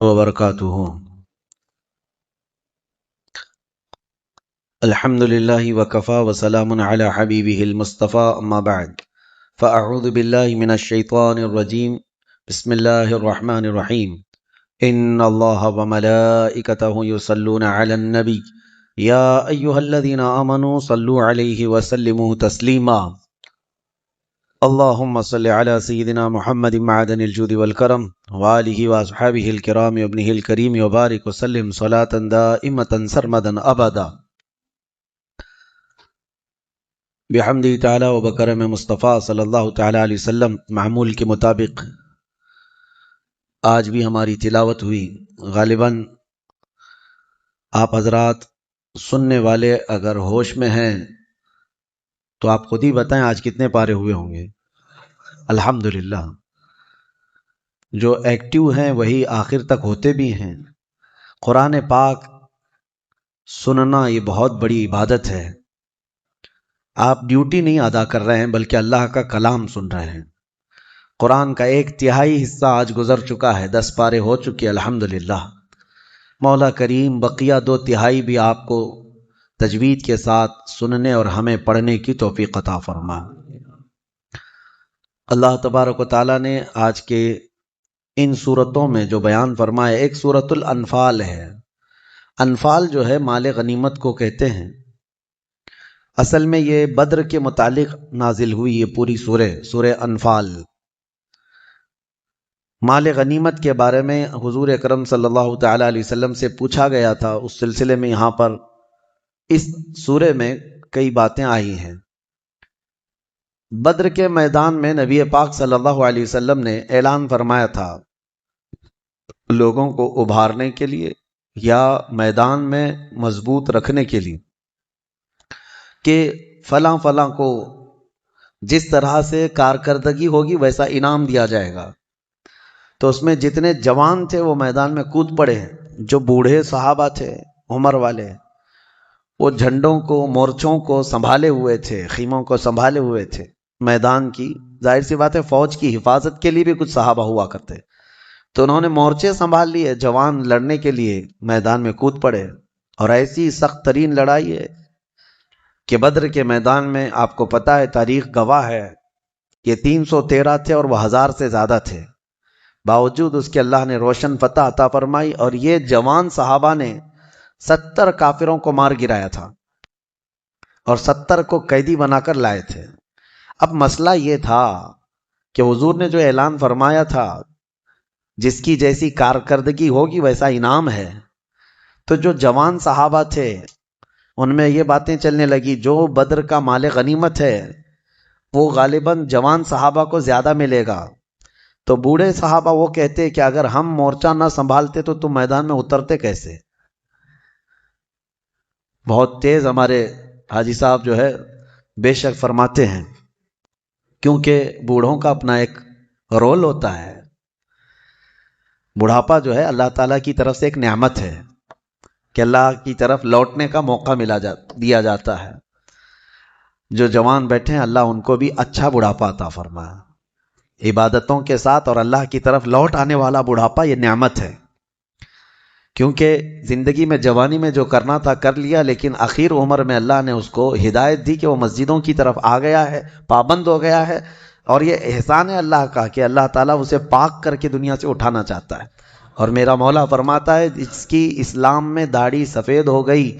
وبرکاتہ۔ الحمد للہ وکفا وسلام علی حبیبہ المصطفى اما بعد فاعوذ باللہ من الشیطان الرجیم بسم اللہ الرحمن الرحیم ان اللہ وملائکتہ یصلون علی النبی یا ایہا الذین آمنوا صلوا علیہ وسلموا تسلیما اللہم صل علی سیدنا محمد معدن الجود والکرم وآلہ واصحابہ الکرام وابنہ الکریم وبارک وسلم صلاة دائمة سرمدا ابدا بحمدہ تعالی و بکرم مصطفیٰ صلی اللہ تعالی علیہ وسلم معمول کے مطابق آج بھی ہماری تلاوت ہوئی۔ غالباً آپ حضرات سننے والے اگر ہوش میں ہیں تو آپ خود ہی بتائیں آج کتنے پارے ہوئے ہوں گے۔ الحمدللہ، جو ایکٹیو ہیں وہی آخر تک ہوتے بھی ہیں۔ قرآن پاک سننا یہ بہت بڑی عبادت ہے۔ آپ ڈیوٹی نہیں ادا کر رہے ہیں بلکہ اللہ کا کلام سن رہے ہیں۔ قرآن کا 1/3 حصہ آج گزر چکا ہے، 10 پارے ہو چکے الحمدللہ۔ مولا کریم بقیہ 2/3 بھی آپ کو تجوید کے ساتھ سننے اور ہمیں پڑھنے کی توفیق عطا فرما۔ اللہ تبارک و تعالیٰ نے آج کے ان صورتوں میں جو بیان فرمایا، ایک سورۃ الانفال ہے۔ انفال جو ہے مال غنیمت کو کہتے ہیں۔ اصل میں یہ بدر کے متعلق نازل ہوئی یہ پوری سورہ انفال۔ مال غنیمت کے بارے میں حضور اکرم صلی اللہ تعالی علیہ وسلم سے پوچھا گیا تھا، اس سلسلے میں یہاں پر اس سورہ میں کئی باتیں آئی ہیں۔ بدر کے میدان میں نبی پاک صلی اللہ علیہ وسلم نے اعلان فرمایا تھا لوگوں کو ابھارنے کے لیے یا میدان میں مضبوط رکھنے کے لیے کہ فلاں فلاں کو جس طرح سے کارکردگی ہوگی ویسا انعام دیا جائے گا۔ تو اس میں جتنے جوان تھے وہ میدان میں کود پڑے ہیں، جو بوڑھے صحابہ تھے عمر والے وہ جھنڈوں کو مورچوں کو سنبھالے ہوئے تھے، خیموں کو سنبھالے ہوئے تھے۔ میدان کی ظاہر سی بات ہے فوج کی حفاظت کے لیے بھی کچھ صحابہ ہوا کرتے، تو انہوں نے مورچے سنبھال لیے، جوان لڑنے کے لیے میدان میں کود پڑے۔ اور ایسی سخت ترین لڑائی ہے کہ بدر کے میدان میں آپ کو پتہ ہے، تاریخ گواہ ہے، یہ 313 تھے اور وہ 1000 سے زیادہ تھے۔ باوجود اس کے اللہ نے روشن فتح عطا فرمائی، اور یہ جوان صحابہ نے 70 کافروں کو مار گرایا تھا اور 70 کو قیدی بنا کر لائے تھے۔ اب مسئلہ یہ تھا کہ حضور نے جو اعلان فرمایا تھا جس کی جیسی کارکردگی ہوگی ویسا انعام ہے، تو جو جوان صحابہ تھے ان میں یہ باتیں چلنے لگی جو بدر کا مال غنیمت ہے وہ غالباً جوان صحابہ کو زیادہ ملے گا۔ تو بوڑھے صحابہ وہ کہتے کہ اگر ہم مورچہ نہ سنبھالتے تو تم میدان میں اترتے کیسے؟ بہت تیز ہمارے حاجی صاحب جو ہے بے شک فرماتے ہیں، کیونکہ بوڑھوں کا اپنا ایک رول ہوتا ہے۔ بڑھاپا جو ہے اللہ تعالیٰ کی طرف سے ایک نعمت ہے کہ اللہ کی طرف لوٹنے کا موقع دیا جاتا ہے۔ جو جوان بیٹھے ہیں اللہ ان کو بھی اچھا بڑھاپا عطا فرمائے، عبادتوں کے ساتھ، اور اللہ کی طرف لوٹ آنے والا بڑھاپا یہ نعمت ہے۔ کیونکہ زندگی میں جوانی میں جو کرنا تھا کر لیا، لیکن آخر عمر میں اللہ نے اس کو ہدایت دی کہ وہ مسجدوں کی طرف آ گیا ہے، پابند ہو گیا ہے، اور یہ احسان ہے اللہ کا کہ اللہ تعالیٰ اسے پاک کر کے دنیا سے اٹھانا چاہتا ہے۔ اور میرا مولا فرماتا ہے جس کی اسلام میں داڑھی سفید ہو گئی،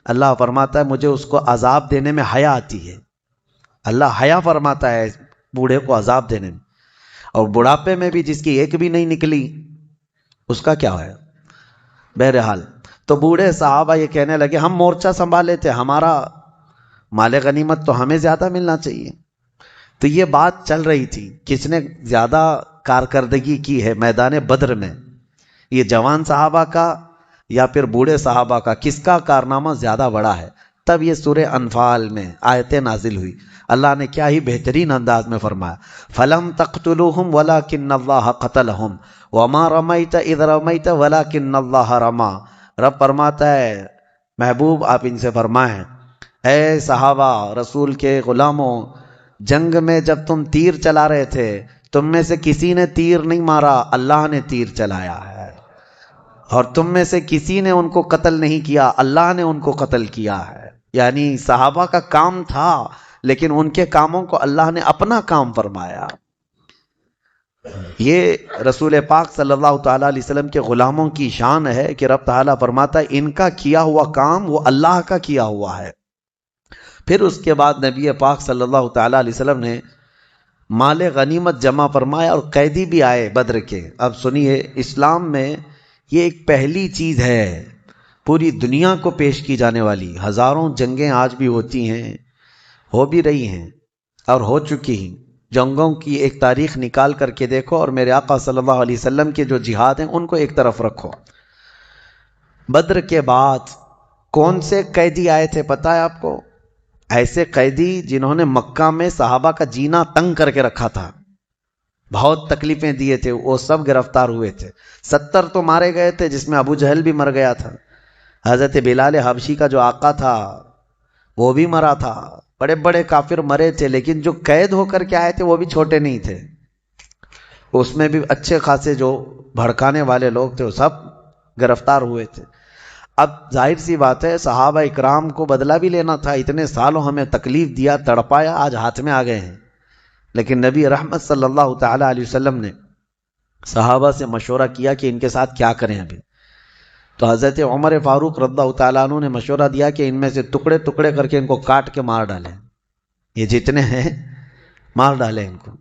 اللہ فرماتا ہے مجھے اس کو عذاب دینے میں حیا آتی ہے۔ اللہ حیا فرماتا ہے بوڑھے کو عذاب دینے میں، اور بڑھاپے میں بھی جس کی ایک بھی نہیں نکلی اس کا کیا ہے؟ بہرحال تو بوڑھے صحابہ یہ کہنے لگے ہم مورچہ سنبھالے تھے، ہمارا مال غنیمت تو ہمیں زیادہ ملنا چاہیے۔ تو یہ بات چل رہی تھی کس نے زیادہ کارکردگی کی ہے میدان بدر میں، یہ جوان صحابہ کا یا پھر بوڑھے صحابہ کا، کس کا کارنامہ زیادہ بڑا ہے؟ تب یہ سورہ انفال میں آیتیں نازل ہوئی۔ اللہ نے کیا ہی بہترین انداز میں فرمایا، فَلَمْ تَقْتُلُوهُمْ وَلَكِنَّ اللَّهَ قَتَلَهُمْ وَمَا رَمَيْتَ إِذْ رَمَيْتَ وَلَكِنَّ اللَّهَ رَمَى۔ رب فرماتا ہے محبوب آپ ان سے فرمائیں، اے صحابہ رسول کے غلاموں، جنگ میں جب تم تیر چلا رہے تھے تم میں سے کسی نے تیر نہیں مارا، اللہ نے تیر چلایا ہے۔ اور تم میں سے کسی نے ان کو قتل نہیں کیا، اللہ نے ان کو قتل کیا ہے۔ یعنی صحابہ کا کام تھا لیکن ان کے کاموں کو اللہ نے اپنا کام فرمایا۔ یہ رسول پاک صلی اللہ تعالیٰ علیہ وسلم کے غلاموں کی شان ہے کہ رب تعالیٰ فرماتا ہے ان کا کیا ہوا کام وہ اللہ کا کیا ہوا ہے۔ پھر اس کے بعد نبی پاک صلی اللہ تعالیٰ علیہ وسلم نے مال غنیمت جمع فرمایا اور قیدی بھی آئے بدر کے۔ اب سنیے، اسلام میں یہ ایک پہلی چیز ہے پوری دنیا کو پیش کی جانے والی۔ ہزاروں جنگیں آج بھی ہوتی ہیں، ہو بھی رہی ہیں اور ہو چکی ہیں۔ جنگوں کی ایک تاریخ نکال کر کے دیکھو اور میرے آقا صلی اللہ علیہ وسلم کے جو جہاد ہیں ان کو ایک طرف رکھو۔ بدر کے بعد کون سے قیدی آئے تھے پتہ ہے آپ کو؟ ایسے قیدی جنہوں نے مکہ میں صحابہ کا جینا تنگ کر کے رکھا تھا، بہت تکلیفیں دیے تھے، وہ سب گرفتار ہوئے تھے۔ 70 تو مارے گئے تھے جس میں ابو جہل بھی مر گیا تھا، حضرت بلال حبشی کا جو آقا تھا وہ بھی مرا تھا، بڑے بڑے کافر مرے تھے، لیکن جو قید ہو کر کے آئے تھے وہ بھی چھوٹے نہیں تھے، اس میں بھی اچھے خاصے جو بھڑکانے والے لوگ تھے وہ سب گرفتار ہوئے تھے۔ اب ظاہر سی بات ہے صحابہ اکرام کو بدلہ بھی لینا تھا، اتنے سالوں ہمیں تکلیف دیا، تڑپایا، آج ہاتھ میں آ گئے ہیں۔ لیکن نبی رحمت صلی اللہ تعالیٰ علیہ وسلم نے صحابہ سے مشورہ کیا کہ ان کے ساتھ کیا کریں۔ ابھی تو حضرت عمر فاروق رضی اللہ تعالیٰ عنہ نے مشورہ دیا کہ ان میں سے ٹکڑے ٹکڑے کر کے ان کو کاٹ کے مار ڈالیں، یہ جتنے ہیں مار ڈالیں ان کو۔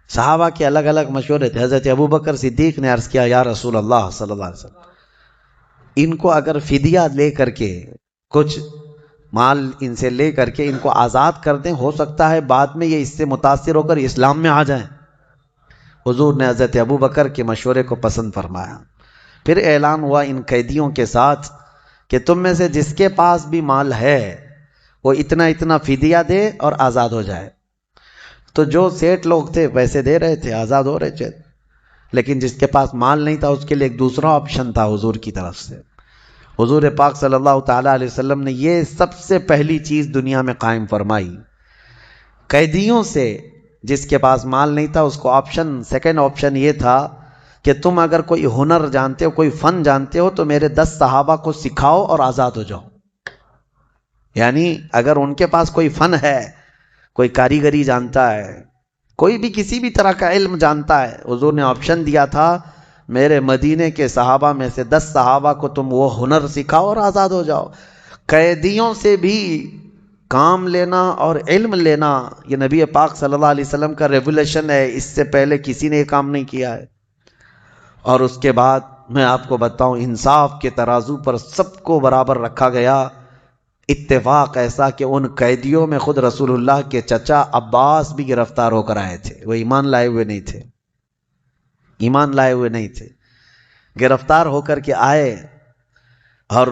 صحابہ کے الگ الگ مشورے تھے۔ حضرت ابو بکر صدیق نے عرض کیا یا رسول اللہ صلی اللہ علیہ وسلم، ان کو اگر فدیہ لے کر کے کچھ مال ان سے لے کر کے ان کو آزاد کر دیں، ہو سکتا ہے بعد میں یہ اس سے متاثر ہو کر اسلام میں آ جائیں۔ حضور نے حضرت ابو بکر کے مشورے کو پسند فرمایا۔ پھر اعلان ہوا ان قیدیوں کے ساتھ کہ تم میں سے جس کے پاس بھی مال ہے وہ اتنا اتنا فدیہ دے اور آزاد ہو جائے۔ تو جو سیٹ لوگ تھے پیسے دے رہے تھے، آزاد ہو رہے تھے، لیکن جس کے پاس مال نہیں تھا اس کے لیے ایک دوسرا آپشن تھا حضور کی طرف سے۔ حضور پاک صلی اللہ تعالیٰ علیہ وسلم نے یہ سب سے پہلی چیز دنیا میں قائم فرمائی۔ قیدیوں سے جس کے پاس مال نہیں تھا اس کو آپشن، سیکنڈ آپشن یہ تھا کہ تم اگر کوئی ہنر جانتے ہو، کوئی فن جانتے ہو تو میرے 10 صحابہ کو سکھاؤ اور آزاد ہو جاؤ۔ یعنی اگر ان کے پاس کوئی فن ہے، کوئی کاریگری جانتا ہے، کوئی بھی کسی بھی طرح کا علم جانتا ہے، حضور نے آپشن دیا تھا میرے مدینے کے صحابہ میں سے 10 صحابہ کو تم وہ ہنر سکھاؤ اور آزاد ہو جاؤ۔ قیدیوں سے بھی کام لینا اور علم لینا یہ نبی پاک صلی اللہ علیہ وسلم کا ریولیشن ہے، اس سے پہلے کسی نے یہ کام نہیں کیا ہے۔ اور اس کے بعد میں آپ کو بتاؤں انصاف کے ترازو پر سب کو برابر رکھا گیا۔ اتفاق ایسا کہ ان قیدیوں میں خود رسول اللہ کے چچا عباس بھی گرفتار ہو کر آئے تھے، وہ ایمان لائے ہوئے نہیں تھے، ایمان لائے ہوئے نہیں تھے، گرفتار ہو کر کے آئے۔ اور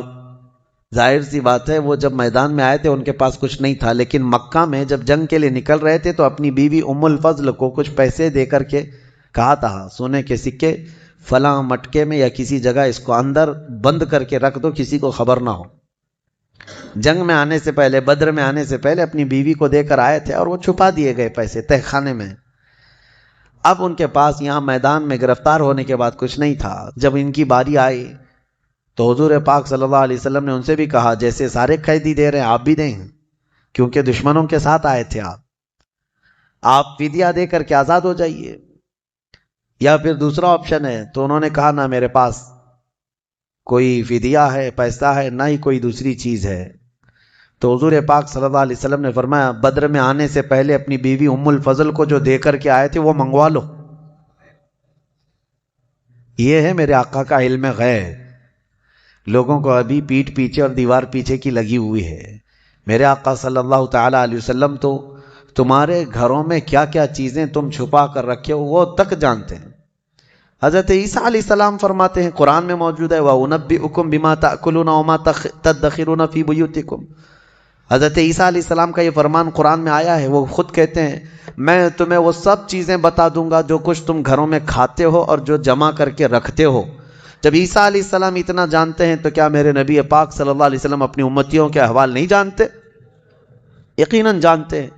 ظاہر سی بات ہے وہ جب میدان میں آئے تھے ان کے پاس کچھ نہیں تھا، لیکن مکہ میں جب جنگ کے لیے نکل رہے تھے تو اپنی بیوی ام الفضل کو کچھ پیسے دے کر کے کہا تھا سونے کے سکے فلاں مٹکے میں یا کسی جگہ اس کو اندر بند کر کے رکھ دو، کسی کو خبر نہ ہو۔ جنگ میں آنے سے پہلے، بدر میں آنے سے پہلے اپنی بیوی کو دے کر آئے تھے اور وہ چھپا دیے گئے پیسے تہہ خانے میں۔ اب ان کے پاس یہاں میدان میں گرفتار ہونے کے بعد کچھ نہیں تھا۔ جب ان کی باری آئی تو حضور پاک صلی اللہ علیہ وسلم نے ان سے بھی کہا جیسے سارے قیدی دے رہے ہیں آپ بھی دیں، کیونکہ دشمنوں کے ساتھ آئے تھے آپ فدیہ دے کر کے آزاد ہو جائیے، یا پھر دوسرا آپشن ہے۔ تو انہوں نے کہا نہ میرے پاس کوئی فدیہ ہے، پیسہ ہے، نہ ہی کوئی دوسری چیز ہے۔ تو حضور پاک صلی اللہ علیہ وسلم نے فرمایا بدر میں آنے سے پہلے اپنی بیوی ام الفضل کو جو دے کر کے آئے تھے وہ منگوا لو۔ یہ ہے میرے آقا کا علم غیب، لوگوں کو ابھی پیٹھ پیچھے اور دیوار پیچھے کی لگی ہوئی ہے۔ میرے آقا صلی اللہ تعالیٰ علیہ وسلم تو تمہارے گھروں میں کیا کیا چیزیں تم چھپا کر رکھے ہو وہ تک جانتے ہیں۔ حضرت عیسیٰ علیہ السلام فرماتے ہیں، قرآن میں موجود ہے وَأُنَبِّئُكُم بِمَا تَأْكُلُونَ وَمَا تَدَّخِرُونَ فِي بُيُوتِكُمْ۔ حضرت عیسیٰ علیہ السلام کا یہ فرمان قرآن میں آیا ہے، وہ خود کہتے ہیں میں تمہیں وہ سب چیزیں بتا دوں گا جو کچھ تم گھروں میں کھاتے ہو اور جو جمع کر کے رکھتے ہو۔ جب عیسیٰ علیہ السلام اتنا جانتے ہیں تو کیا میرے نبی پاک صلی اللہ علیہ وسلم اپنی امتیوں کے احوال نہیں جانتے؟ یقیناً جانتے ہیں۔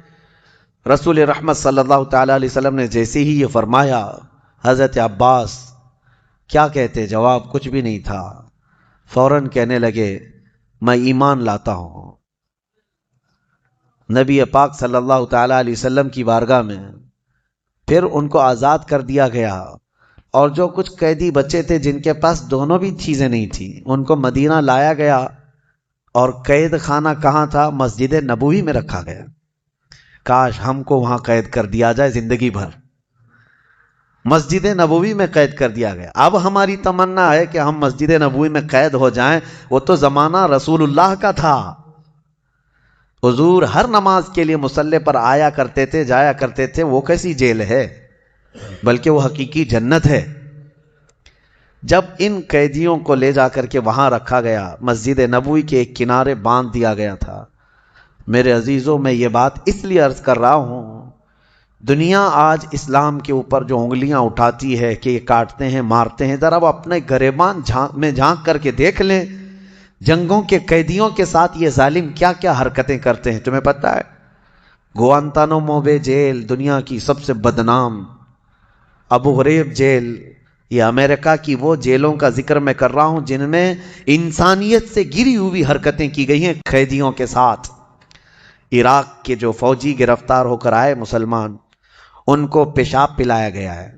رسول رحمت صلی اللہ تعالیٰ علیہ وسلم نے جیسے ہی یہ فرمایا، حضرت عباس کیا کہتے؟ جواب کچھ بھی نہیں تھا. فوراً کہنے لگے میں ایمان لاتا ہوں. نبی پاک صلی اللہ تعالی علیہ وسلم کی بارگاہ میں پھر ان کو آزاد کر دیا گیا، اور جو کچھ قیدی بچے تھے جن کے پاس دونوں بھی چیزیں نہیں تھیں ان کو مدینہ لایا گیا، اور قید خانہ کہاں تھا؟ مسجد نبوی میں رکھا گیا. کاش ہم کو وہاں قید کر دیا جائے زندگی بھر. مسجد نبوی میں قید کر دیا گیا. اب ہماری تمنا ہے کہ ہم مسجد نبوی میں قید ہو جائیں. وہ تو زمانہ رسول اللہ کا تھا. حضور ہر نماز کے لیے مصلی پر آیا کرتے تھے، جایا کرتے تھے. وہ کیسی جیل ہے، بلکہ وہ حقیقی جنت ہے. جب ان قیدیوں کو لے جا کر کے وہاں رکھا گیا، مسجد نبوی کے ایک کنارے باندھ دیا گیا تھا. میرے عزیزوں، میں یہ بات اس لیے عرض کر رہا ہوں، دنیا آج اسلام کے اوپر جو انگلیاں اٹھاتی ہے کہ یہ کاٹتے ہیں، مارتے ہیں، ذرا وہ اپنے گریبان میں جھانک کر کے دیکھ لیں. جنگوں کے قیدیوں کے ساتھ یہ ظالم کیا کیا حرکتیں کرتے ہیں تمہیں پتہ ہے؟ گوانتانامو بے جیل دنیا کی سب سے بدنام، ابو غریب جیل، یہ امریکہ کی وہ جیلوں کا ذکر میں کر رہا ہوں جن میں انسانیت سے گری ہوئی حرکتیں کی گئی ہیں قیدیوں کے ساتھ. عراق کے جو فوجی گرفتار ہو کر آئے مسلمان، ان کو پیشاب پلایا گیا ہے.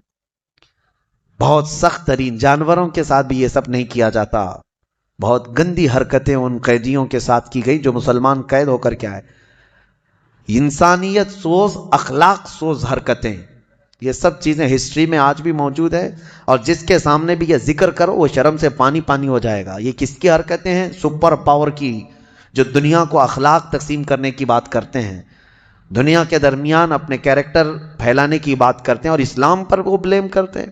بہت سخت ترین، جانوروں کے ساتھ بھی یہ سب نہیں کیا جاتا. بہت گندی حرکتیں ان قیدیوں کے ساتھ کی گئی جو مسلمان قید ہو کر کے آئے. انسانیت سوز، اخلاق سوز حرکتیں، یہ سب چیزیں ہسٹری میں آج بھی موجود ہے، اور جس کے سامنے بھی یہ ذکر کرو وہ شرم سے پانی پانی ہو جائے گا. یہ کس کی حرکتیں ہیں؟ سپر پاور کی، جو دنیا کو اخلاق تقسیم کرنے کی بات کرتے ہیں، دنیا کے درمیان اپنے کیریکٹر پھیلانے کی بات کرتے ہیں، اور اسلام پر وہ بلیم کرتے ہیں.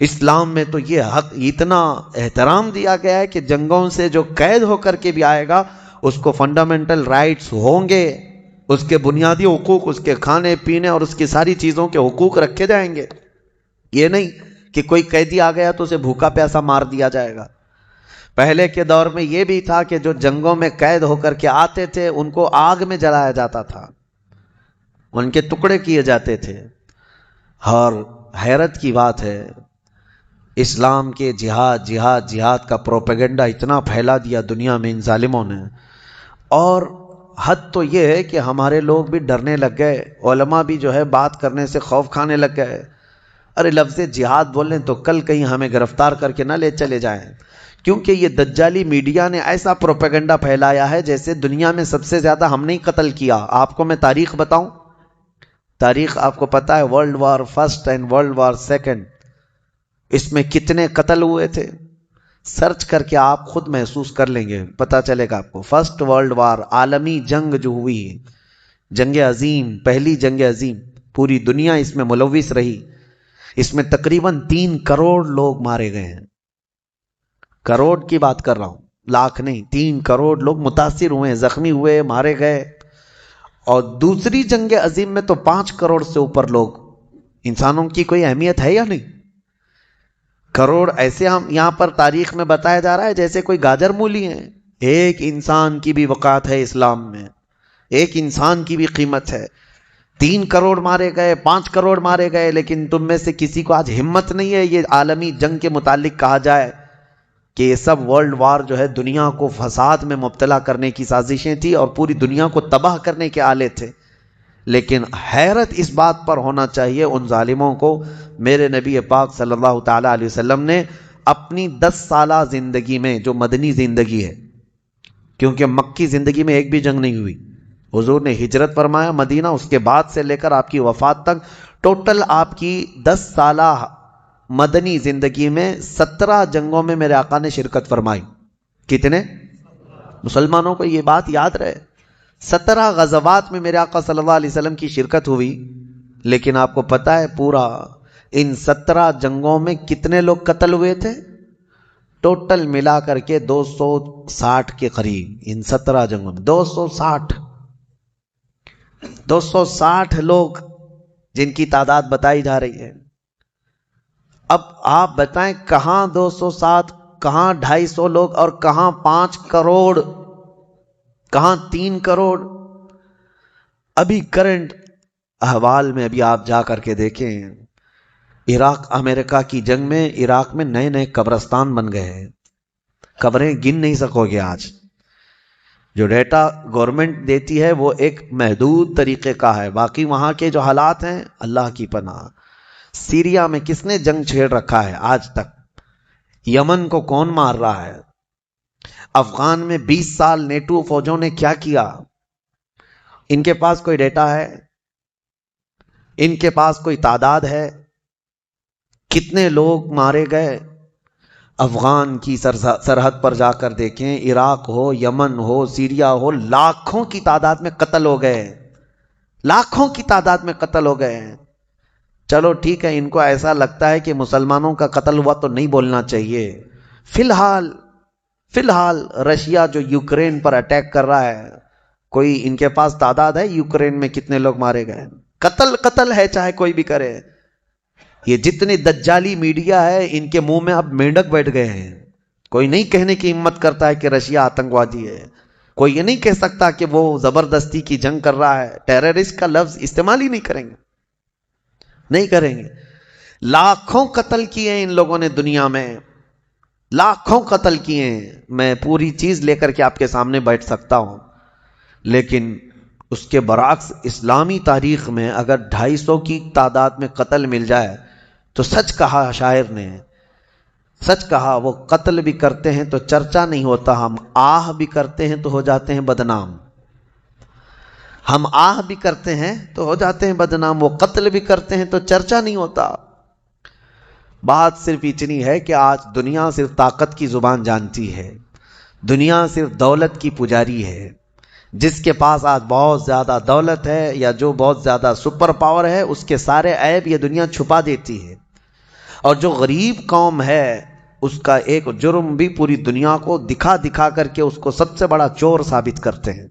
اسلام میں تو یہ حق اتنا احترام دیا گیا ہے کہ جنگوں سے جو قید ہو کر کے بھی آئے گا اس کو فنڈامنٹل رائٹس ہوں گے، اس کے بنیادی حقوق، اس کے کھانے پینے اور اس کی ساری چیزوں کے حقوق رکھے جائیں گے. یہ نہیں کہ کوئی قیدی آ گیا تو اسے بھوکا پیاسا مار دیا جائے گا. پہلے کے دور میں یہ بھی تھا کہ جو جنگوں میں قید ہو کر کے آتے تھے ان کو آگ میں جلایا جاتا تھا، ان کے ٹکڑے کیے جاتے تھے. اور حیرت کی بات ہے، اسلام کے جہاد جہاد جہاد کا پروپیگنڈا اتنا پھیلا دیا دنیا میں ان ظالموں نے، اور حد تو یہ ہے کہ ہمارے لوگ بھی ڈرنے لگ گئے، علماء بھی جو ہے بات کرنے سے خوف کھانے لگ گئے. ارے لفظ جہاد بولیں تو کل کہیں ہمیں گرفتار کر کے نہ لے چلے جائیں، کیونکہ یہ دجالی میڈیا نے ایسا پروپیگنڈا پھیلایا ہے جیسے دنیا میں سب سے زیادہ ہم نے قتل کیا. آپ کو میں تاریخ بتاؤں، تاریخ آپ کو پتا ہے، world war first and world war second, اس میں کتنے قتل ہوئے تھے؟ سرچ کر کے آپ خود محسوس کر لیں گے، پتا چلے گا آپ کو. فرسٹ ورلڈ وار، عالمی جنگ جو ہوئی، جنگ عظیم، پہلی جنگ عظیم، پوری دنیا اس میں ملوث رہی. اس میں تقریباً 3 کروڑ لوگ مارے گئے ہیں. کروڑ کی بات کر رہا ہوں، لاکھ نہیں. 3 کروڑ لوگ متاثر ہوئے، زخمی ہوئے، مارے گئے. اور دوسری جنگ عظیم میں تو 5 کروڑ سے اوپر لوگ. انسانوں کی کوئی اہمیت ہے یا نہیں؟ کروڑ ایسے ہم یہاں پر تاریخ میں بتایا جا رہا ہے جیسے کوئی گاجر مولی ہیں. ایک انسان کی بھی وقات ہے اسلام میں، ایک انسان کی بھی قیمت ہے. 3 کروڑ مارے گئے، 5 کروڑ مارے گئے، لیکن تم میں سے کسی کو آج ہمت نہیں ہے یہ عالمی جنگ کے متعلق کہا جائے کہ یہ سب ورلڈ وار جو ہے دنیا کو فساد میں مبتلا کرنے کی سازشیں تھی اور پوری دنیا کو تباہ کرنے کے آلے تھے. لیکن حیرت اس بات پر ہونا چاہیے ان ظالموں کو، میرے نبی پاک صلی اللہ تعالی علیہ وسلم نے اپنی 10 سالہ زندگی میں، جو مدنی زندگی ہے، کیونکہ مکی زندگی میں ایک بھی جنگ نہیں ہوئی، حضور نے ہجرت فرمایا مدینہ، اس کے بعد سے لے کر آپ کی وفات تک ٹوٹل آپ کی 10 سالہ مدنی زندگی میں 17 جنگوں میں میرے آقا نے شرکت فرمائی. کتنے؟ مسلمانوں کو یہ بات یاد رہے، 17 غزوات میں میرے آقا صلی اللہ علیہ وسلم کی شرکت ہوئی. لیکن آپ کو پتا ہے پورا ان 17 جنگوں میں کتنے لوگ قتل ہوئے تھے؟ ٹوٹل ملا کر کے 260 کے قریب. ان 17 جنگوں میں 260 لوگ جن کی تعداد بتائی جا رہی ہے. اب آپ بتائیں کہاں 260، کہاں 250 لوگ، اور کہاں 5 کروڑ، کہاں 3 کروڑ. ابھی کرنٹ احوال میں ابھی آپ جا کر کے دیکھیں، عراق امریکہ کی جنگ میں عراق میں نئے نئے قبرستان بن گئے ہیں، قبریں گن نہیں سکو گے آج۔ جو ڈیٹا گورنمنٹ دیتی ہے وہ ایک محدود طریقے کا ہے، باقی وہاں کے جو حالات ہیں اللہ کی پناہ۔ سیریا میں کس نے جنگ چھیڑ رکھا ہے آج تک؟ یمن کو کون مار رہا ہے؟ افغان میں 20 سال نیٹو فوجوں نے کیا کیا؟ ان کے پاس کوئی ڈیٹا ہے؟ ان کے پاس کوئی تعداد ہے؟ کتنے لوگ مارے گئے؟ افغان کی سرحد پر جا کر دیکھیں، عراق ہو، یمن ہو، سیریا ہو، لاکھوں کی تعداد میں قتل ہو گئے، لاکھوں کی تعداد میں قتل ہو گئے ہیں۔ چلو ٹھیک ہے، ان کو ایسا لگتا ہے کہ مسلمانوں کا قتل ہوا تو نہیں بولنا چاہیے۔ فی الحال رشیا جو یوکرین پر اٹیک کر رہا ہے، کوئی ان کے پاس تعداد ہے یوکرین میں کتنے لوگ مارے گئے؟ قتل ہے، چاہے کوئی بھی کرے۔ یہ جتنی دجالی میڈیا ہے ان کے منہ میں اب مینڈک بیٹھ گئے ہیں، کوئی نہیں کہنے کی ہمت کرتا ہے کہ رشیا آتنکوادی ہے، کوئی یہ نہیں کہہ سکتا کہ وہ زبردستی کی جنگ کر رہا ہے، ٹیررسٹ کا لفظ استعمال ہی نہیں کریں گے۔ لاکھوں قتل کیے ان لوگوں نے دنیا میں، لاکھوں قتل کیے ہیں۔ میں پوری چیز لے کر کے آپ کے سامنے بیٹھ سکتا ہوں، لیکن اس کے برعکس اسلامی تاریخ میں اگر 250 کی تعداد میں قتل مل جائے تو سچ کہا شاعر نے، سچ کہا، وہ قتل بھی کرتے ہیں تو چرچا نہیں ہوتا، ہم آہ بھی کرتے ہیں تو ہو جاتے ہیں بدنام۔ ہم آہ بھی کرتے ہیں تو ہو جاتے ہیں بدنام، وہ قتل بھی کرتے ہیں تو چرچا نہیں ہوتا۔ بات صرف اتنی ہے کہ آج دنیا صرف طاقت کی زبان جانتی ہے، دنیا صرف دولت کی پجاری ہے۔ جس کے پاس آج بہت زیادہ دولت ہے یا جو بہت زیادہ سپر پاور ہے، اس کے سارے عیب یہ دنیا چھپا دیتی ہے، اور جو غریب قوم ہے اس کا ایک جرم بھی پوری دنیا کو دکھا دکھا کر کے اس کو سب سے بڑا چور ثابت کرتے ہیں۔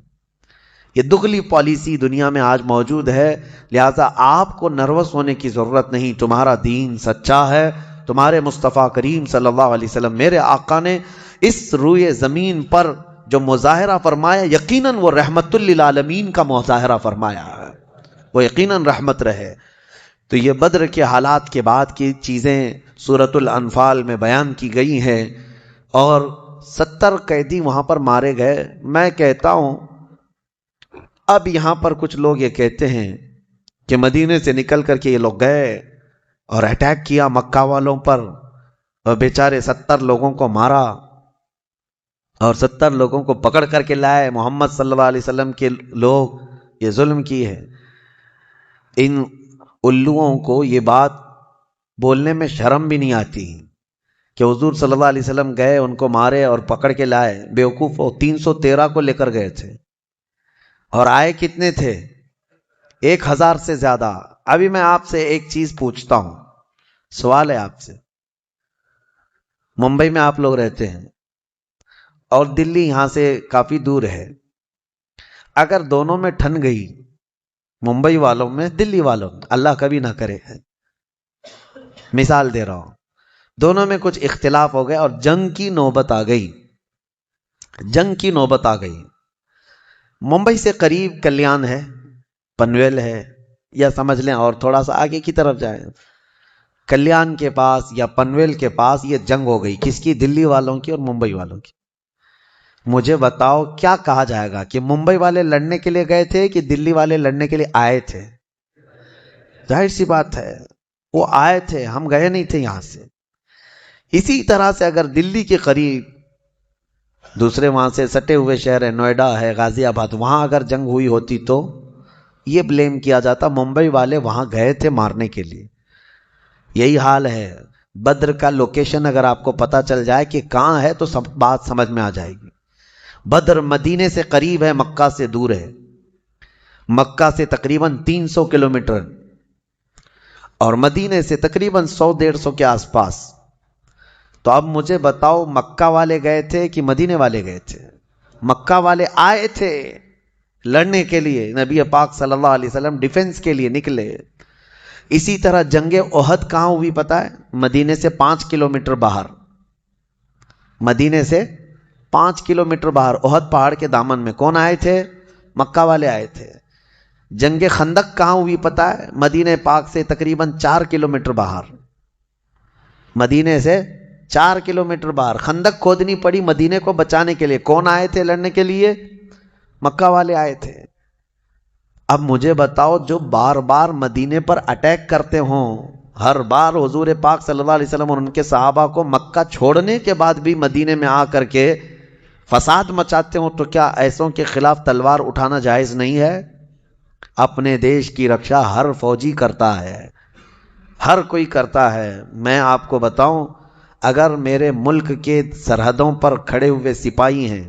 یہ دگلی پالیسی دنیا میں آج موجود ہے، لہذا آپ کو نروس ہونے کی ضرورت نہیں۔ تمہارا دین سچا ہے، تمہارے مصطفیٰ کریم صلی اللہ علیہ وسلم، میرے آقا نے اس روئے زمین پر جو مظاہرہ فرمایا، یقیناً وہ رحمت للعالمین کا مظاہرہ فرمایا ہے، وہ یقیناً رحمت رہے۔ تو یہ بدر کے حالات کے بعد کی چیزیں سورۃ الانفال میں بیان کی گئی ہیں، اور 70 قیدی وہاں پر مارے گئے۔ میں کہتا ہوں اب یہاں پر کچھ لوگ یہ کہتے ہیں کہ مدینے سے نکل کر کے یہ لوگ گئے اور اٹیک کیا مکہ والوں پر، اور بیچارے 70 لوگوں کو مارا اور 70 لوگوں کو پکڑ کر کے لائے۔ محمد صلی اللہ علیہ وسلم کے لوگ یہ ظلم کی ہے۔ ان الوؤں کو یہ بات بولنے میں شرم بھی نہیں آتی کہ حضور صلی اللہ علیہ وسلم گئے، ان کو مارے اور پکڑ کے لائے۔ بیوقوف ہو، 313 کو لے کر گئے تھے اور آئے کتنے تھے؟ 1000 سے زیادہ۔ ابھی میں آپ سے ایک چیز پوچھتا ہوں، سوال ہے آپ سے۔ ممبئی میں آپ لوگ رہتے ہیں اور دلی یہاں سے کافی دور ہے، اگر دونوں میں ٹھن گئی، ممبئی والوں میں دلی والوں میں، اللہ کبھی نہ کرے، مثال دے رہا ہوں، دونوں میں کچھ اختلاف ہو گیا اور جنگ کی نوبت آ گئی، جنگ کی نوبت آ گئی۔ ممبئی سے قریب کلیان ہے، پنویل ہے، یا سمجھ لیں اور تھوڑا سا آگے کی طرف جائیں، کلیان کے پاس یا پنویل کے پاس یہ جنگ ہو گئی، کس کی؟ دلی والوں کی اور ممبئی والوں کی۔ مجھے بتاؤ کیا کہا جائے گا، کہ ممبئی والے لڑنے کے لیے گئے تھے کہ دلی والے لڑنے کے لیے آئے تھے؟ ظاہر سی بات ہے وہ آئے تھے، ہم گئے نہیں تھے یہاں سے۔ اسی طرح سے اگر دلی کے قریب دوسرے وہاں سے سٹے ہوئے شہر ہے، نوئیڈا ہے، غازی آباد، وہاں اگر جنگ ہوئی ہوتی تو یہ بلیم کیا جاتا ممبئی والے وہاں گئے تھے مارنے کے لیے۔ یہی حال ہے، بدر کا لوکیشن اگر آپ کو پتا چل جائے کہ کہاں ہے تو سب بات سمجھ میں آ جائے گی۔ بدر مدینے سے قریب ہے، مکہ سے دور ہے، مکہ سے تقریباً 300 کلومیٹر اور مدینے سے تقریباً 100-150 کے آس پاس۔ تو اب مجھے بتاؤ مکہ والے گئے تھے کہ مدینے والے گئے تھے؟ مکہ والے آئے تھے لڑنے کے لیے، نبی پاک صلی اللہ علیہ وسلم ڈیفنس کے لیے نکلے۔ اسی طرح جنگ احد کہاں ہوئی پتہ ہے؟ مدینے سے 5 کلومیٹر باہر، مدینے سے 5 کلومیٹر باہر احد پہاڑ کے دامن میں۔ کون آئے تھے؟ مکہ والے آئے تھے۔ جنگ خندق کہاں ہوئی پتہ ہے؟ مدینہ پاک سے تقریباً 4 کلومیٹر باہر، مدینے سے 4 کلومیٹر باہر خندق کھودنی پڑی مدینے کو بچانے کے لیے. کون آئے تھے لڑنے کے لیے؟ مکہ والے آئے تھے. اب مجھے بتاؤ جو بار بار مدینے پر اٹیک کرتے ہوں، ہر بار حضور پاک صلی اللہ علیہ وسلم اور ان کے صحابہ کو مکہ چھوڑنے کے بعد بھی مدینے میں آ کر کے فساد مچاتے ہوں، تو کیا ایسوں کے خلاف تلوار اٹھانا جائز نہیں ہے؟ اپنے دیش کی رکشا ہر فوجی کرتا ہے، ہر کوئی کرتا ہے. میں آپ کو بتاؤں، اگر میرے ملک کے سرحدوں پر کھڑے ہوئے سپاہی ہیں،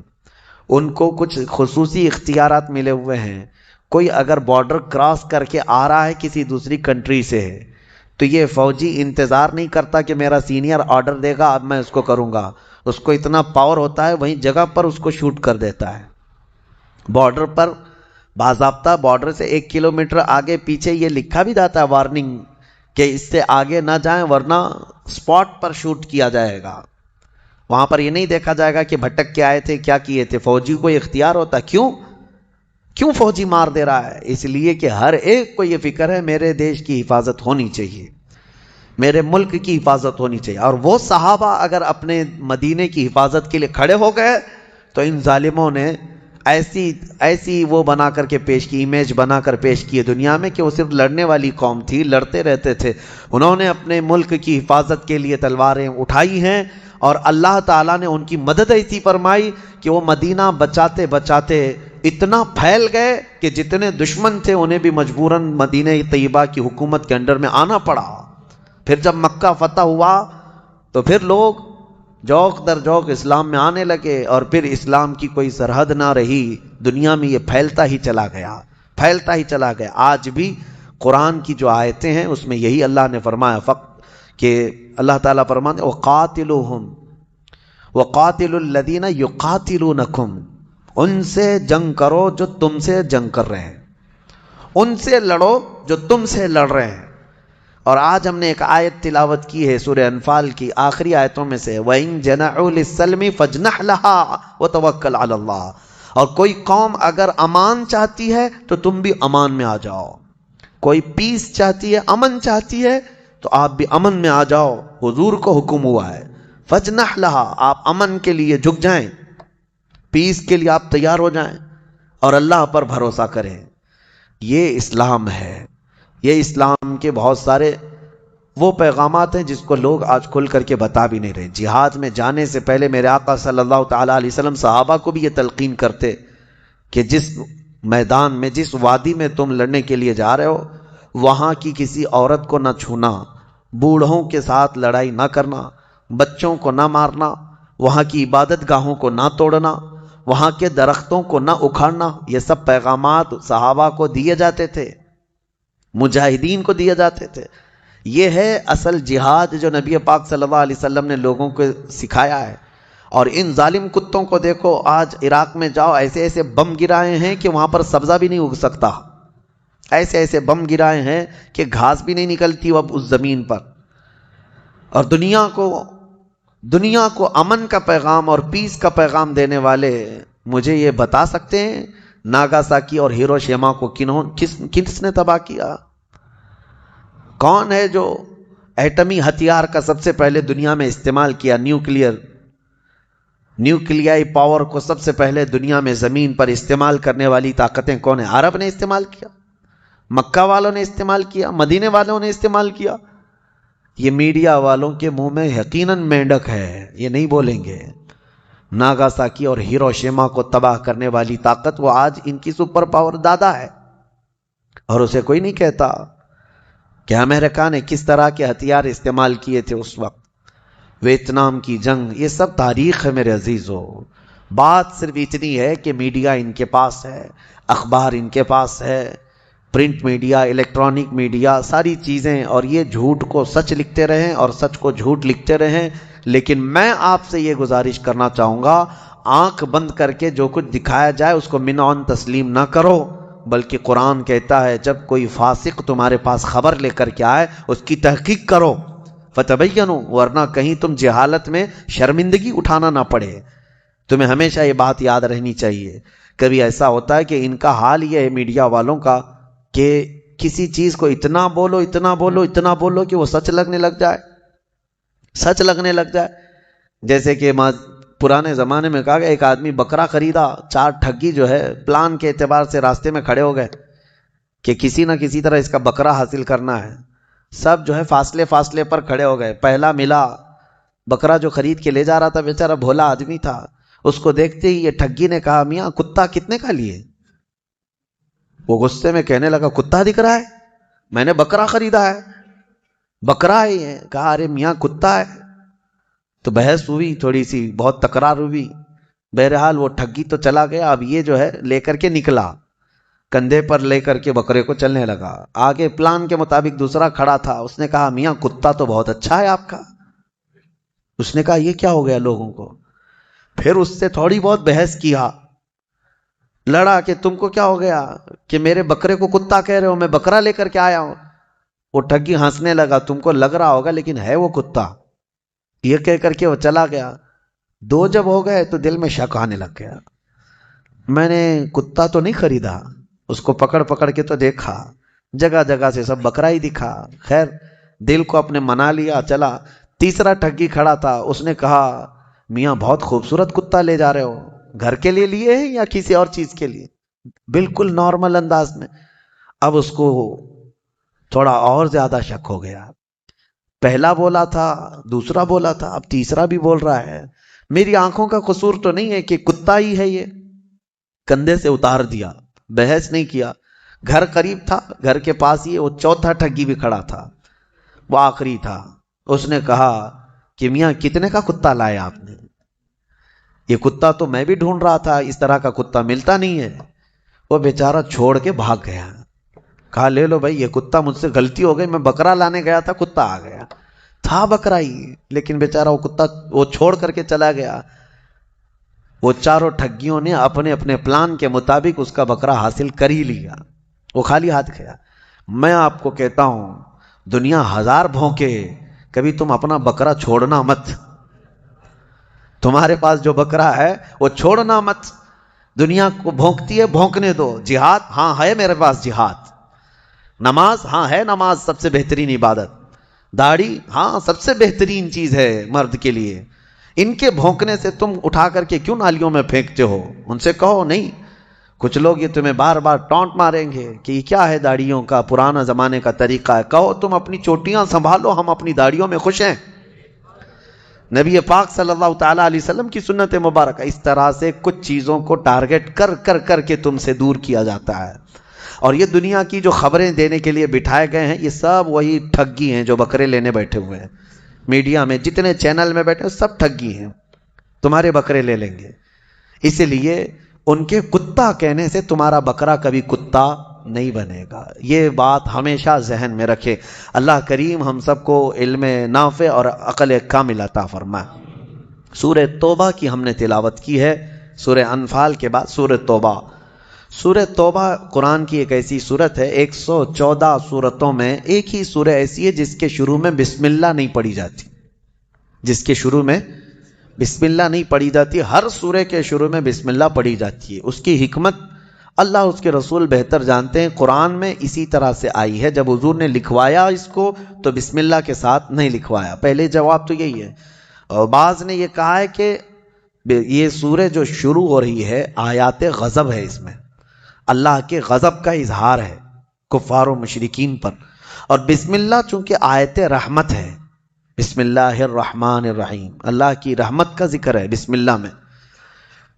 ان کو کچھ خصوصی اختیارات ملے ہوئے ہیں، کوئی اگر بارڈر کراس کر کے آ رہا ہے کسی دوسری کنٹری سے، تو یہ فوجی انتظار نہیں کرتا کہ میرا سینئر آرڈر دے گا اب میں اس کو کروں گا. اس کو اتنا پاور ہوتا ہے وہیں جگہ پر اس کو شوٹ کر دیتا ہے. بارڈر پر باضابطہ بارڈر سے 1 کلومیٹر آگے پیچھے یہ لکھا بھی جاتا ہے وارننگ کہ اس سے آگے نہ جائیں ورنہ سپاٹ پر شوٹ کیا جائے گا. وہاں پر یہ نہیں دیکھا جائے گا کہ بھٹک کے آئے تھے کیا کیے تھے. فوجی کو اختیار ہوتا. کیوں فوجی مار دے رہا ہے؟ اس لیے کہ ہر ایک کو یہ فکر ہے میرے دیش کی حفاظت ہونی چاہیے، میرے ملک کی حفاظت ہونی چاہیے. اور وہ صحابہ اگر اپنے مدینے کی حفاظت کے لیے کھڑے ہو گئے تو ان ظالموں نے ایسی وہ بنا کر کے پیش کی، امیج بنا کر پیش کی دنیا میں کہ وہ صرف لڑنے والی قوم تھی، لڑتے رہتے تھے. انہوں نے اپنے ملک کی حفاظت کے لیے تلواریں اٹھائی ہیں اور اللہ تعالیٰ نے ان کی مدد ایسی فرمائی کہ وہ مدینہ بچاتے بچاتے اتنا پھیل گئے کہ جتنے دشمن تھے انہیں بھی مجبوراً مدینہ طیبہ کی حکومت کے انڈر میں آنا پڑا. پھر جب مکہ فتح ہوا تو پھر لوگ جوق در جوق اسلام میں آنے لگے اور پھر اسلام کی کوئی سرحد نہ رہی. دنیا میں یہ پھیلتا ہی چلا گیا، پھیلتا ہی چلا گیا. آج بھی قرآن کی جو آیتیں ہیں اس میں یہی اللہ نے فرمایا کہ اللہ تعالیٰ فرماتے وَقَاتِلُوهُمْ وَقَاتِلُوا الَّذِينَ يُقَاتِلُونَكُمْ، ان سے جنگ کرو جو تم سے جنگ کر رہے ہیں، ان سے لڑو جو تم سے لڑ رہے ہیں. اور آج ہم نے ایک آیت تلاوت کی ہے سورہ انفال کی آخری آیتوں میں سے وَإِن جَنَحُوا لِلسَّلْمِ فَاجْنَحْ لَهَا وَتَوَكَّلْ عَلَى اللَّهِ. اور کوئی قوم اگر امان چاہتی ہے تو تم بھی امان میں آ جاؤ. کوئی پیس چاہتی ہے، امن چاہتی ہے تو آپ بھی امن میں آ جاؤ. حضور کو حکم ہوا ہے فَاجْنَحْ لَهَا، آپ امن کے لیے جھک جائیں، پیس کے لیے آپ تیار ہو جائیں اور اللہ پر بھروسہ کریں. یہ اسلام ہے. یہ اسلام کے بہت سارے وہ پیغامات ہیں جس کو لوگ آج کھل کر کے بتا بھی نہیں رہے. جہاد میں جانے سے پہلے میرے آقا صلی اللہ تعالیٰ علیہ وسلم صحابہ کو بھی یہ تلقین کرتے کہ جس میدان میں، جس وادی میں تم لڑنے کے لیے جا رہے ہو، وہاں کی کسی عورت کو نہ چھونا، بوڑھوں کے ساتھ لڑائی نہ کرنا، بچوں کو نہ مارنا، وہاں کی عبادت گاہوں کو نہ توڑنا، وہاں کے درختوں کو نہ اکھاڑنا. یہ سب پیغامات صحابہ کو دیے جاتے تھے، مجاہدین کو دیے جاتے تھے. یہ ہے اصل جہاد جو نبی پاک صلی اللہ علیہ وسلم نے لوگوں کو سکھایا ہے. اور ان ظالم کتوں کو دیکھو، آج عراق میں جاؤ ایسے ایسے بم گرائے ہیں کہ وہاں پر سبزہ بھی نہیں اگ سکتا. ایسے ایسے بم گرائے ہیں کہ گھاس بھی نہیں نکلتی اب اس زمین پر. اور دنیا کو امن کا پیغام اور پیس کا پیغام دینے والے مجھے یہ بتا سکتے ہیں ناگاساکی اور ہیروشیما کو کس نے تباہ کیا؟ کون ہے جو ایٹمی ہتھیار کا سب سے پہلے دنیا میں استعمال کیا؟ نیوکلیائی پاور کو سب سے پہلے دنیا میں زمین پر استعمال کرنے والی طاقتیں کون ہیں؟ عرب نے استعمال کیا، مکہ والوں نے استعمال کیا، مدینے والوں نے استعمال کیا. یہ میڈیا والوں کے منہ میں یقیناً مینڈک ہے، یہ نہیں بولیں گے. ناگاساکی اور ہیروشیما کو تباہ کرنے والی طاقت وہ آج ان کی سپر پاور دادا ہے، اور اسے کوئی نہیں کہتا کہ امریکہ نے کس طرح کے ہتھیار استعمال کیے تھے اس وقت. ویتنام کی جنگ، یہ سب تاریخ ہے میرے عزیزو. بات صرف اتنی ہے کہ میڈیا ان کے پاس ہے، اخبار ان کے پاس ہے، پرنٹ میڈیا، الیکٹرانک میڈیا، ساری چیزیں، اور یہ جھوٹ کو سچ لکھتے رہیں اور سچ کو جھوٹ لکھتے رہیں. لیکن میں آپ سے یہ گزارش کرنا چاہوں گا، آنکھ بند کر کے جو کچھ دکھایا جائے اس کو منعن تسلیم نہ کرو، بلکہ قرآن کہتا ہے جب کوئی فاسق تمہارے پاس خبر لے کر کے آئے اس کی تحقیق کرو، فتبینوا، ورنہ کہیں تم جہالت میں شرمندگی اٹھانا نہ پڑے. تمہیں ہمیشہ یہ بات یاد رہنی چاہیے. کبھی ایسا ہوتا ہے کہ ان کا حال یہ ہے میڈیا والوں کا کہ کسی چیز کو اتنا بولو کہ وہ سچ لگنے لگ جائے. سچ لگنے لگ جائے. جیسے کہ پرانے زمانے میں کہا گیا ایک آدمی بکرا خریدا, 4 ٹھگی جو ہے پلان کے اعتبار سے راستے میں کھڑے ہو گئے کہ کسی نہ کسی طرح اس کا بکرا حاصل کرنا ہے. سب جو ہے فاصلے پر کھڑے ہو گئے. پہلا ملا بکرا جو خرید کے لے جا رہا تھا, بیچارہ بھولا آدمی تھا. اس کو دیکھتے ہی یہ ٹھگی نے کہا میاں کتا کتنے کا لیے؟ وہ غصے میں کہنے لگا کتا دکھ رہا ہے, میں نے بکرا خریدا ہے, بکرا ہے یہ. کہا ارے میاں کتا ہے. تو بحث ہوئی تھوڑی سی, بہت تکرار ہوئی. بہرحال وہ ٹھگی تو چلا گیا. اب یہ جو ہے لے کر کے نکلا, کندھے پر لے کر کے بکرے کو چلنے لگا. آگے پلان کے مطابق دوسرا کھڑا تھا, اس نے کہا میاں کتا تو بہت اچھا ہے آپ کا. اس نے کہا یہ کیا ہو گیا لوگوں کو؟ پھر اس سے تھوڑی بہت بحث کیا, لڑا کہ تم کو کیا ہو گیا کہ میرے بکرے کو کتا کہہ رہے ہو, میں بکرا لے کر کے آیا ہوں. وہ ٹھگی ہنسنے لگا, تم کو لگ رہا ہوگا لیکن ہے وہ کتا. یہ کہہ کر کے وہ چلا گیا. 2 جب ہو گئے تو دل میں شک آنے لگ گیا, میں نے کتا تو نہیں خریدا. اس کو پکڑ کے تو دیکھا, جگہ جگہ سے سب بکرا ہی دکھا. خیر دل کو اپنے منا لیا, چلا. تیسرا ٹھگی کھڑا تھا, اس نے کہا میاں بہت خوبصورت کتا لے جا رہے ہو, گھر کے لیے لیے ہیں یا کسی اور چیز کے لیے؟ بالکل نارمل انداز میں. اب اس کو تھوڑا اور زیادہ شک ہو گیا. پہلا بولا تھا, دوسرا بولا تھا, اب تیسرا بھی بول رہا ہے. میری آنکھوں کا قصور تو نہیں ہے کہ کتا ہی ہے یہ. کندھے سے اتار دیا, بحث نہیں کیا. گھر قریب تھا, گھر کے پاس ہی وہ چوتھا ٹھگی بھی کھڑا تھا, وہ آخری تھا. اس نے کہا کہ میاں کتنے کا کتا لائے آپ نے؟ یہ کتا تو میں بھی ڈھونڈ رہا تھا, اس طرح کا کتا ملتا نہیں ہے. وہ بیچارہ چھوڑ کے بھاگ گیا. کہا لے لو بھائی, یہ کتا مجھ سے غلطی ہو گئی, میں بکرا لانے گیا تھا, کتا آ گیا. تھا بکرا ہی, لیکن بیچارہ وہ کتا وہ چھوڑ کر کے چلا گیا. وہ چاروں ٹھگیوں نے اپنے اپنے پلان کے مطابق اس کا بکرا حاصل کر ہی لیا. وہ خالی ہاتھ گیا. میں آپ کو کہتا ہوں دنیا 1000 بھونکے, کبھی تم اپنا بکرا چھوڑنا مت. تمہارے پاس جو بکرا ہے وہ چھوڑنا مت. دنیا کو بھونکتی ہے, بھونکنے دو. جہاد, ہاں ہے میرے پاس جہاد. نماز, ہاں ہے نماز سب سے بہترین عبادت. داڑھی, ہاں سب سے بہترین چیز ہے مرد کے لیے. ان کے بھونکنے سے تم اٹھا کر کے کیوں نالیوں میں پھینکتے ہو؟ ان سے کہو نہیں. کچھ لوگ یہ تمہیں بار بار ٹونٹ ماریں گے کہ یہ کیا ہے داڑھیوں کا, پرانا زمانے کا طریقہ ہے. کہو تم اپنی چوٹیاں سنبھالو, ہم اپنی داڑھیوں میں خوش ہیں. نبی پاک صلی اللہ تعالیٰ علیہ وسلم کی سنت مبارکہ. اس طرح سے کچھ چیزوں کو ٹارگٹ کر کے تم سے دور کیا جاتا ہے. اور یہ دنیا کی جو خبریں دینے کے لیے بٹھائے گئے ہیں, یہ سب وہی ٹھگی ہیں جو بکرے لینے بیٹھے ہوئے ہیں. میڈیا میں جتنے چینل میں بیٹھے ہیں سب ٹھگی ہیں, تمہارے بکرے لے لیں گے. اس لیے ان کے کتا کہنے سے تمہارا بکرا کبھی کتا نہیں بنے گا. یہ بات ہمیشہ ذہن میں رکھے. اللہ کریم ہم سب کو علم نافع اور عقل کامل عطا فرمائے. سورہ توبہ کی ہم نے تلاوت کی ہے. سورہ انفال کے بعد سورہ توبہ. سورہ توبہ قرآن کی ایک ایسی سورت ہے, 114 سورتوں میں ایک ہی سورہ ایسی ہے جس کے شروع میں بسم اللہ نہیں پڑھی جاتی. جس کے شروع میں بسم اللہ نہیں پڑھی جاتی. ہر سورہ کے شروع میں بسم اللہ پڑھی جاتی ہے. اس کی حکمت اللہ اس کے رسول بہتر جانتے ہیں. قرآن میں اسی طرح سے آئی ہے. جب حضور نے لکھوایا اس کو تو بسم اللہ کے ساتھ نہیں لکھوایا. پہلے جواب تو یہی ہے. اور بعض نے یہ کہا ہے کہ یہ سورہ جو شروع ہو رہی ہے آیات غضب ہے, اس میں اللہ کے غضب کا اظہار ہے کفار و مشرکین پر. اور بسم اللہ چونکہ آیت رحمت ہے, بسم اللہ الرحمن الرحیم, اللہ کی رحمت کا ذکر ہے بسم اللہ میں,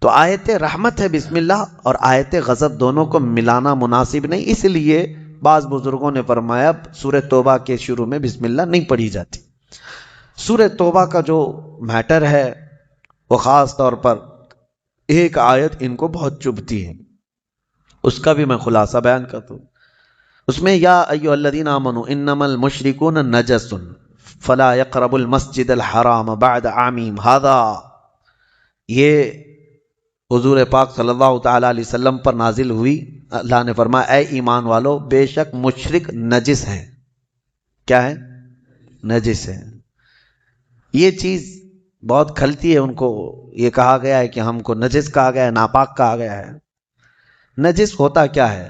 تو آیت رحمت ہے بسم اللہ, اور آیت غضب دونوں کو ملانا مناسب نہیں. اس لیے بعض بزرگوں نے فرمایا سورہ توبہ کے شروع میں بسم اللہ نہیں پڑھی جاتی. سورہ توبہ کا جو میٹر ہے وہ خاص طور پر ایک آیت ان کو بہت چبھتی ہے, اس کا بھی میں خلاصہ بیان کرتا ہوں. اس میں یا ایھا الذین آمنوا انما المشرکون نجس فلا يقربوا المسجد الحرام بعد عامهم ھذا. یہ حضور پاک صلی اللہ تعالی علیہ وسلم پر نازل ہوئی. اللہ نے فرمایا اے ایمان والو, بے شک مشرک نجس ہیں. کیا ہے؟ نجس ہیں. یہ چیز بہت کھلتی ہے ان کو. یہ کہا گیا ہے کہ ہم کو نجس کہا گیا ہے, ناپاک کہا گیا ہے. نجس ہوتا کیا ہے؟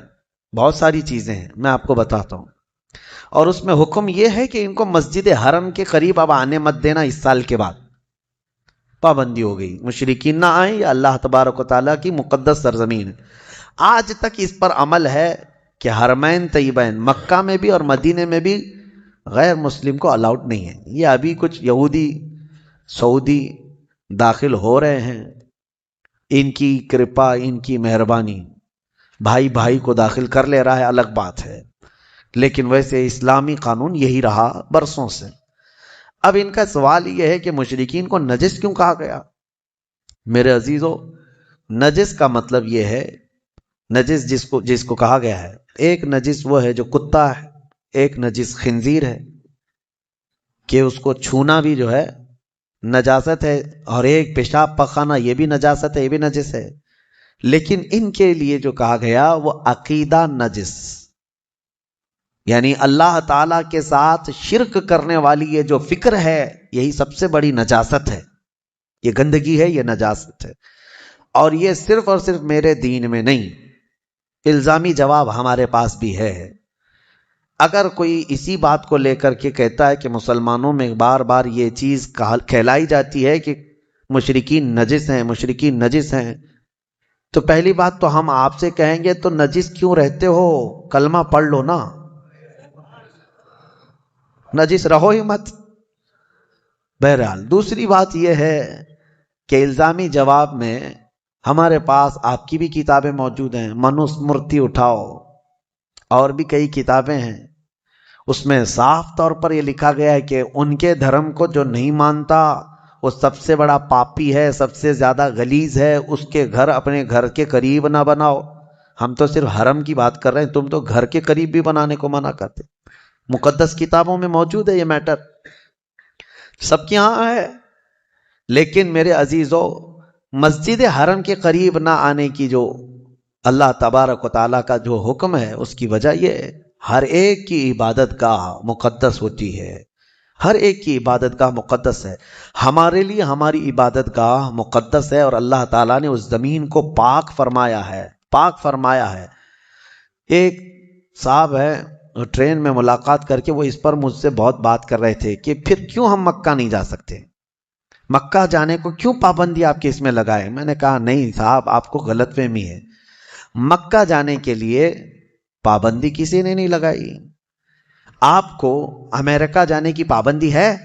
بہت ساری چیزیں ہیں, میں آپ کو بتاتا ہوں. اور اس میں حکم یہ ہے کہ ان کو مسجد حرم کے قریب اب آنے مت دینا، اس سال کے بعد پابندی ہو گئی، مشرکین نہ آئیں، یا اللہ تبارک و تعالیٰ کی مقدس سرزمین ہے۔ آج تک اس پر عمل ہے کہ حرمین طیبین مکہ میں بھی اور مدینے میں بھی غیر مسلم کو الاؤڈ نہیں ہے۔ یہ ابھی کچھ یہودی سعودی داخل ہو رہے ہیں، ان کی کرپا، ان کی مہربانی، بھائی بھائی کو داخل کر لے رہا ہے، الگ بات ہے، لیکن ویسے اسلامی قانون یہی رہا برسوں سے۔ اب ان کا سوال یہ ہے کہ مشرکین کو نجس کیوں کہا گیا؟ میرے عزیزو، نجس کا مطلب یہ ہے، نجس جس کو کہا گیا ہے، ایک نجس وہ ہے جو کتا ہے، ایک نجس خنزیر ہے کہ اس کو چھونا بھی جو ہے نجاست ہے، اور ایک پیشاب پخانا یہ بھی نجاست ہے، یہ بھی نجس ہے۔ لیکن ان کے لیے جو کہا گیا وہ عقیدہ نجس، یعنی اللہ تعالیٰ کے ساتھ شرک کرنے والی یہ جو فکر ہے، یہی سب سے بڑی نجاست ہے، یہ گندگی ہے، یہ نجاست ہے۔ اور یہ صرف اور صرف میرے دین میں نہیں، الزامی جواب ہمارے پاس بھی ہے۔ اگر کوئی اسی بات کو لے کر کے کہتا ہے کہ مسلمانوں میں بار بار یہ چیز کہلائی جاتی ہے کہ مشرکین نجس ہیں، مشرکین نجس ہیں، تو پہلی بات تو ہم آپ سے کہیں گے تو نجس کیوں رہتے ہو؟ کلمہ پڑھ لو نا، نجس رہو ہی مت۔ بہرحال دوسری بات یہ ہے کہ الزامی جواب میں ہمارے پاس آپ کی بھی کتابیں موجود ہیں، منوسمرتی اٹھاؤ، اور بھی کئی کتابیں ہیں، اس میں صاف طور پر یہ لکھا گیا ہے کہ ان کے دھرم کو جو نہیں مانتا وہ سب سے بڑا پاپی ہے، سب سے زیادہ غلیظ ہے، اس کے گھر اپنے گھر کے قریب نہ بناؤ۔ ہم تو صرف حرم کی بات کر رہے ہیں، تم تو گھر کے قریب بھی بنانے کو منع کرتے۔ مقدس کتابوں میں موجود ہے یہ میٹر، سب کے یہاں ہے۔ لیکن میرے عزیزو، مسجد حرم کے قریب نہ آنے کی جو اللہ تبارک و تعالیٰ کا جو حکم ہے، اس کی وجہ یہ ہے ہر ایک کی عبادت گاہ مقدس ہوتی ہے، ہر ایک کی عبادت گاہ مقدس ہے۔ ہمارے لیے ہماری عبادت گاہ مقدس ہے، اور اللہ تعالیٰ نے اس زمین کو پاک فرمایا ہے، پاک فرمایا ہے۔ ایک صاحب ہے، ٹرین میں ملاقات کر کے وہ اس پر مجھ سے بہت بات کر رہے تھے کہ پھر کیوں ہم مکہ نہیں جا سکتے، مکہ جانے کو کیوں پابندی آپ کے اس میں لگائے؟ میں نے کہا نہیں صاحب، آپ کو غلط فہمی ہے، مکہ جانے کے لیے پابندی کسی نے نہیں لگائی۔ آپ کو امریکہ جانے کی پابندی ہے؟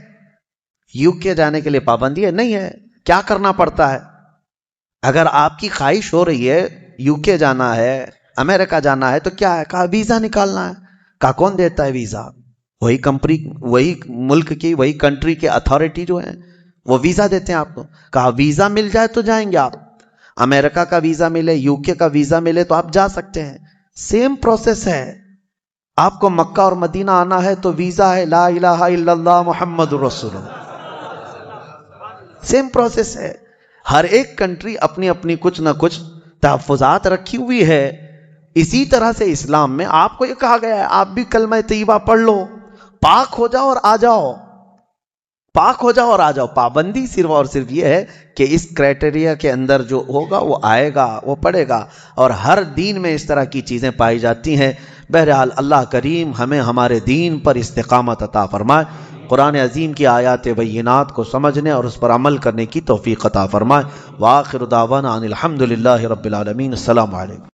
یو کے جانے کے لیے پابندی ہے؟ نہیں ہے۔ کیا کرنا پڑتا ہے؟ اگر آپ کی خواہش ہو رہی ہے یو کے جانا ہے، امریکہ جانا ہے، تو کیا ہے؟ کہا ویزا نکالنا ہے۔ کہا کون دیتا ہے ویزا؟ وہی کمپنی، وہی ملک کی، وہی کنٹری کے اتھارٹی جو ہیں وہ ویزا دیتے ہیں آپ کو۔ کہا ویزا مل جائے تو جائیں گے آپ، امریکہ کا ویزا ملے، یو کے کا ویزا ملے تو آپ جا سکتے ہیں۔ سیم پروسیس ہے، آپ کو مکہ اور مدینہ آنا ہے تو ویزا ہے، لا الہ الا اللہ محمد رسول اللہ، سیم پروسیس ہے۔ ہر ایک کنٹری اپنی اپنی کچھ نہ کچھ تحفظات رکھی ہوئی ہے۔ اسی طرح سے اسلام میں آپ کو یہ کہا گیا ہے آپ بھی کلمہ طیبہ پڑھ لو، پاک ہو جاؤ اور آ جاؤ، پاک ہو جاؤ اور آ جاؤ۔ پابندی صرف اور صرف یہ ہے کہ اس کرائٹیریا کے اندر جو ہوگا وہ آئے گا، وہ پڑھے گا، اور ہر دین میں اس طرح کی چیزیں پائی جاتی ہیں۔ بہرحال اللہ کریم ہمیں ہمارے دین پر استقامت عطا فرمائے، قرآن عظیم کی آیات بینات کو سمجھنے اور اس پر عمل کرنے کی توفیق عطا فرمائے۔ وآخر دعوانا ان الحمد للہ رب العالمین۔ السلام علیکم۔